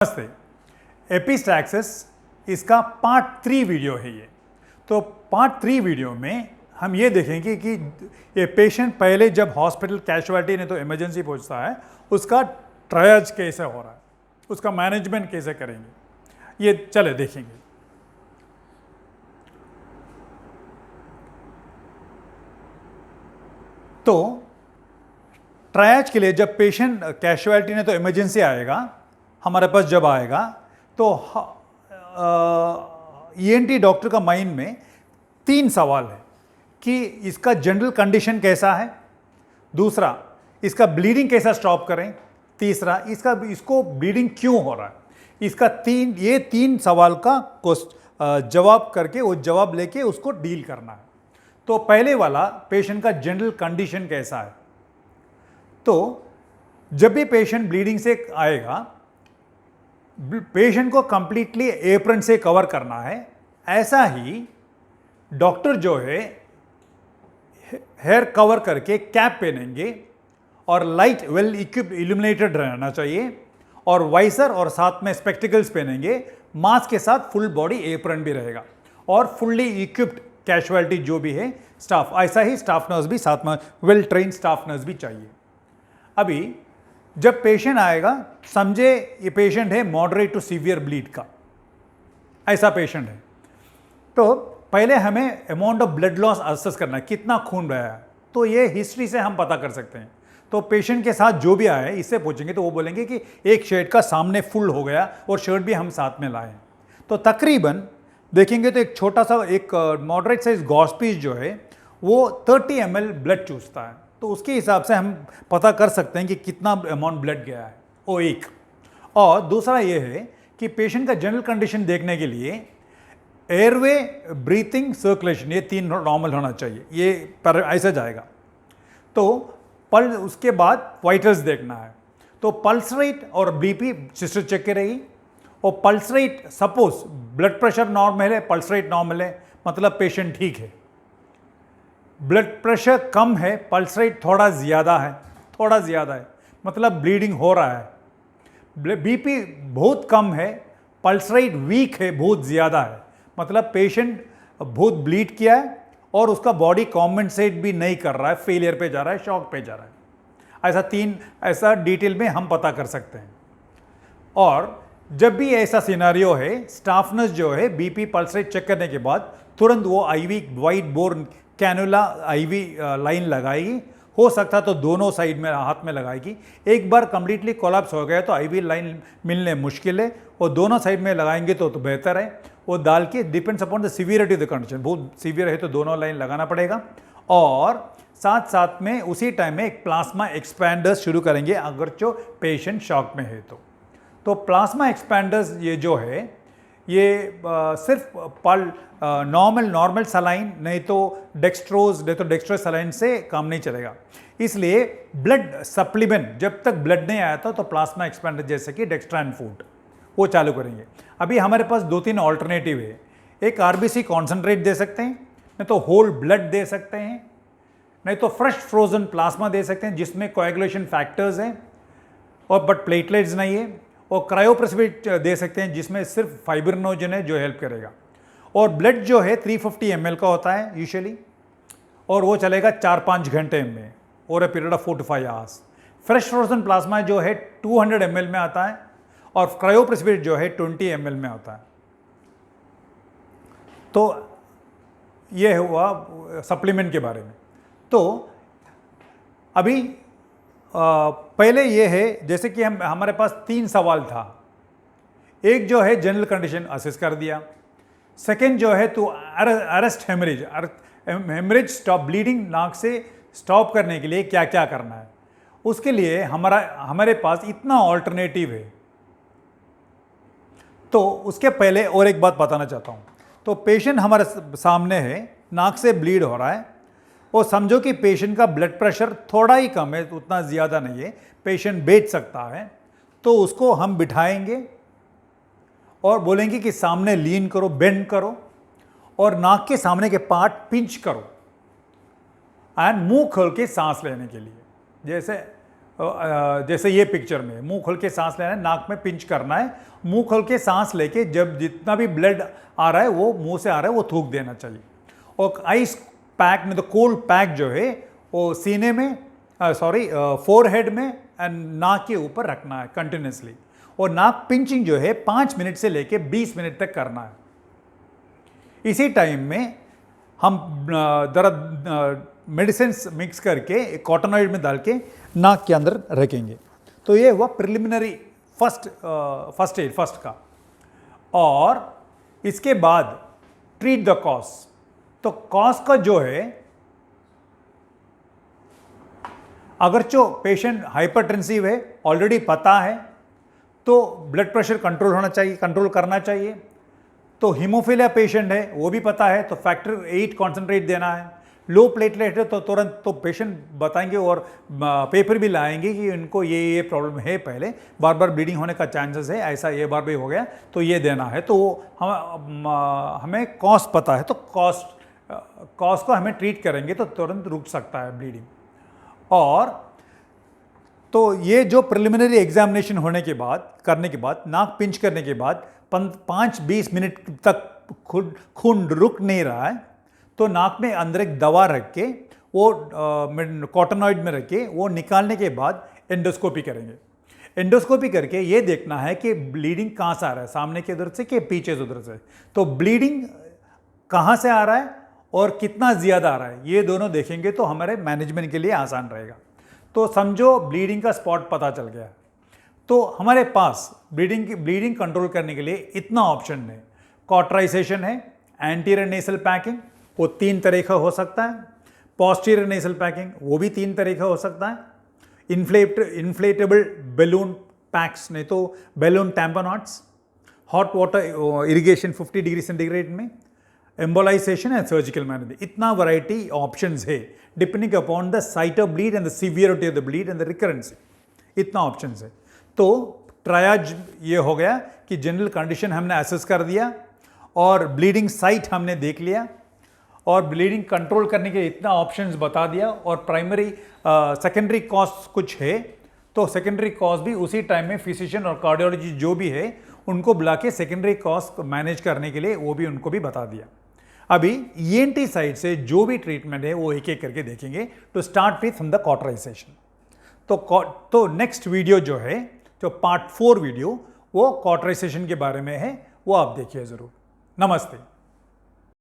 नमस्ते। एपिस्टैक्सिस इसका part 3 video है ये। तो पार्ट 3 वीडियो में हम ये देखेंगे कि ये पेशेंट पहले जब हॉस्पिटल कैजुअलिटी नहीं तो इमरजेंसी पहुंचता है, उसका ट्रायज कैसे हो रहा है, उसका मैनेजमेंट कैसे करेंगे, ये चले देखेंगे। तो ट्रायज के लिए जब पेशेंट कैजुअलिटी नहीं तो इमरजेंसी आएगा, हमारे पास जब आएगा तो ईएनटी डॉक्टर का माइंड में 3 सवाल है कि इसका जनरल कंडीशन कैसा है, दूसरा इसका ब्लीडिंग कैसा स्टॉप करें, तीसरा इसको ब्लीडिंग क्यों हो रहा है। ये तीन सवाल का जवाब करके वो जवाब लेके उसको डील करना है। तो पहले वाला पेशेंट का जनरल कंडीशन कैसा है। तो जब भी पेशेंट ब्लीडिंग से आएगा, पेशेंट को कंप्लीटली एप्रन से कवर करना है। ऐसा ही डॉक्टर जो है हेयर कवर करके कैप पहनेंगे और लाइट वेल इक्विप्ड इल्यूमिनेटेड रहना चाहिए, और वाइसर और साथ में स्पेक्टिकल्स पहनेंगे। मास्क के साथ फुल बॉडी एप्रन भी रहेगा और फुल्ली इक्विप्ड कैजुअलिटी जो भी है स्टाफ, ऐसा ही स्टाफ नर्स भी साथ में, वेल ट्रेन स्टाफ नर्स भी चाहिए। अभी जब पेशेंट आएगा, समझे ये पेशेंट है मॉडरेट टू सीवियर ब्लीड का, ऐसा पेशेंट है, तो पहले हमें amount of blood loss assess करना है, कितना खून बहा है। तो ये हिस्ट्री से हम पता कर सकते हैं। तो पेशेंट के साथ जो भी आए इससे पूछेंगे तो वो बोलेंगे कि एक शर्ट का सामने फुल हो गया और शर्ट भी हम साथ में लाए। तो तकरीबन देखेंगे तो एक छोटा सा एक मॉडरेट साइज गॉस पीस जो है वो 30 ml ब्लड चूसता है। तो उसके हिसाब से हम पता कर सकते हैं कि कितना अमाउंट ब्लड गया है, वो एक। और दूसरा ये है कि पेशेंट का जनरल कंडीशन देखने के लिए एयरवे, ब्रीथिंग, सर्कुलेशन, ये 3 नॉर्मल होना चाहिए, ये पर ऐसा जाएगा। तो उसके बाद वाइटल्स देखना है। तो पल्स रेट और बीपी सिस्टर चेक करेगी, और pulse rate suppose blood pressure normal है, पल्स रेट नॉर्मल है, मतलब पेशेंट ठीक है। ब्लड प्रेशर कम है, पल्स रेट थोड़ा ज़्यादा है, मतलब ब्लीडिंग हो रहा है। बीपी बहुत कम है, पल्स रेट वीक है, बहुत ज़्यादा है, मतलब पेशेंट बहुत ब्लीड किया है और उसका बॉडी कॉम्पेंसेट भी नहीं कर रहा है, फेलियर पे जा रहा है, शॉक पे जा रहा है। ऐसा डिटेल में हम पता कर सकते हैं। और जब भी ऐसा सिनारियो है, स्टाफ नर्स जो है बीपी पल्स रेट चेक करने के बाद तुरंत वो IV wide bore cannula IV line लगाएगी। हो सकता तो दोनों साइड में हाथ में लगाएगी। एक बार कंप्लीटली कोलैप्स हो गया तो आईवी लाइन मिलने मुश्किल है, और दोनों साइड में लगाएंगे तो बेहतर है। वो डाल के depends upon the severity of the condition, बहुत सीवियर है तो दोनों लाइन लगाना पड़ेगा। और साथ साथ में उसी टाइम में एक प्लाज्मा एक्सपैंडर्स शुरू करेंगे अगर जो पेशेंट शॉक में है तो प्लाज्मा एक्सपैंडर्स ये जो है ये सिर्फ नॉर्मल सलाइन नहीं तो डेक्स्ट्रोज सलाइन से काम नहीं चलेगा। इसलिए ब्लड सप्लीमेंट जब तक ब्लड नहीं आया था तो प्लाज्मा एक्सपैंडर जैसे कि डेक्स्ट्रा फूड वो चालू करेंगे। अभी हमारे पास 2-3 ऑल्टरनेटिव है। एक आरबीसी कॉन्सेंट्रेट दे सकते हैं, नहीं तो होल ब्लड दे सकते हैं, नहीं तो फ्रेश फ्रोजन प्लाज्मा दे सकते हैं जिसमें कोएगुलेशन फैक्टर्स हैं और बट प्लेटलेट्स नहीं है, और क्रायोप्रेसिपिटेट दे सकते हैं जिसमें सिर्फ फाइब्रिनोजन है जो हेल्प करेगा। और ब्लड जो है 350 ml का होता है यूजुअली, और वो चलेगा 4-5 घंटे में और a period of 4 to 5 hours. Fresh frozen plasma जो है 200 ml में आता है, और क्रायोप्रेसिपिटेट जो है 20 ml में आता है। तो ये हुआ सप्लीमेंट के बारे में। तो अभी पहले ये है जैसे कि हमारे पास 3 सवाल था। एक जो है जनरल कंडीशन असेस कर दिया, सेकेंड जो है तो अरेस्ट हेमरेज स्टॉप ब्लीडिंग, नाक से स्टॉप करने के लिए क्या क्या करना है। उसके लिए हमारे पास इतना ऑल्टरनेटिव है। तो उसके पहले और एक बात बताना चाहता हूँ। तो पेशेंट हमारे सामने है, नाक से ब्लीड हो रहा है, और समझो कि पेशेंट का ब्लड प्रेशर थोड़ा ही कम है, उतना ज़्यादा नहीं है, पेशेंट बैठ सकता है। तो उसको हम बिठाएंगे और बोलेंगे कि सामने लीन करो, बेंड करो, और नाक के सामने के पार्ट पिंच करो एंड मुंह खोल के सांस लेने के लिए। जैसे जैसे ये पिक्चर में मुंह खोल के सांस लेना है, नाक में पिंच करना है, मुंह खोल के सांस लेके जब जितना भी ब्लड आ रहा है वो मुंह से आ रहा है वो थूक देना चाहिए। और आइस पैक में तो कोल्ड पैक जो है वो सीने में फोरहेड में एंड नाक के ऊपर रखना है कंटिन्यूसली। और नाक पिंचिंग जो है 5 मिनट से लेके 20 मिनट तक करना है। इसी टाइम में हम मेडिसिन मिक्स करके कॉटनॉइड में डाल के नाक के अंदर रखेंगे। तो ये हुआ प्रिलिमिनरी फर्स्ट एड का। और इसके बाद ट्रीट द कॉज। तो कॉज का जो है, अगर जो पेशेंट हाइपरटेंसिव है ऑलरेडी पता है तो ब्लड प्रेशर कंट्रोल होना चाहिए, कंट्रोल करना चाहिए। तो हीमोफीलिया पेशेंट है वो भी पता है तो फैक्टर 8 कॉन्सेंट्रेट देना है। लो प्लेटलेट है तो तुरंत तो पेशेंट बताएंगे और पेपर भी लाएंगे कि इनको ये प्रॉब्लम है, पहले बार बार ब्लीडिंग होने का चांसेस है, ऐसा ये बार भी हो गया तो ये देना है। तो हमें कॉज पता है तो कॉज को हमें ट्रीट करेंगे तो तुरंत रुक सकता है ब्लीडिंग। और तो ये जो प्रिलिमिनरी एग्जामिनेशन होने के बाद करने के बाद नाक पिंच करने के बाद 5-20 मिनट तक खून रुक नहीं रहा है तो नाक में अंदर एक दवा रख के वो कॉटनॉइड में रख के वो निकालने के बाद एंडोस्कोपी करेंगे। एंडोस्कोपी करके ये देखना है कि ब्लीडिंग कहाँ से आ रहा है, सामने के उधर से कि पीछे से उधर से। तो ब्लीडिंग कहाँ से आ रहा है और कितना ज़्यादा आ रहा है ये दोनों देखेंगे तो हमारे मैनेजमेंट के लिए आसान रहेगा। तो समझो ब्लीडिंग का स्पॉट पता चल गया तो हमारे पास ब्लीडिंग कंट्रोल करने के लिए इतना ऑप्शन है। कॉटराइजेशन है, एंटीरियर नेसल पैकिंग वो 3 तरह का हो सकता है, पोस्टीरियर नेसल पैकिंग वो भी 3 तरह का हो सकता है, इन्फ्लेटेबल बैलून पैक्स नहीं तो balloon tamponades, hot water irrigation 50 degree centigrade में, एम्बोलाइजेशन एंड सर्जिकल मैनेजमेंट। इतना वैरायटी ऑप्शंस है depending upon the site of bleed and the severity of the bleed and the recurrence. इतना options है। तो triage ये हो गया कि जनरल कंडीशन हमने असेस कर दिया और ब्लीडिंग साइट हमने देख लिया और ब्लीडिंग कंट्रोल करने के इतना ऑप्शंस बता दिया। और प्राइमरी सेकेंडरी कॉज कुछ है तो सेकेंडरी कॉज भी उसी टाइम में फिजिशियन और कार्डियोलॉजी जो भी है उनको बुला के सेकेंडरी कॉज मैनेज करने के लिए वो भी उनको भी बता दिया। अभी ENT साइड से जो भी ट्रीटमेंट है वो एक एक करके देखेंगे। To start with from the cauterisation. तो नेक्स्ट वीडियो जो है जो पार्ट 4 वीडियो वो कॉटराइजेशन के बारे में है वो आप देखिए ज़रूर। नमस्ते।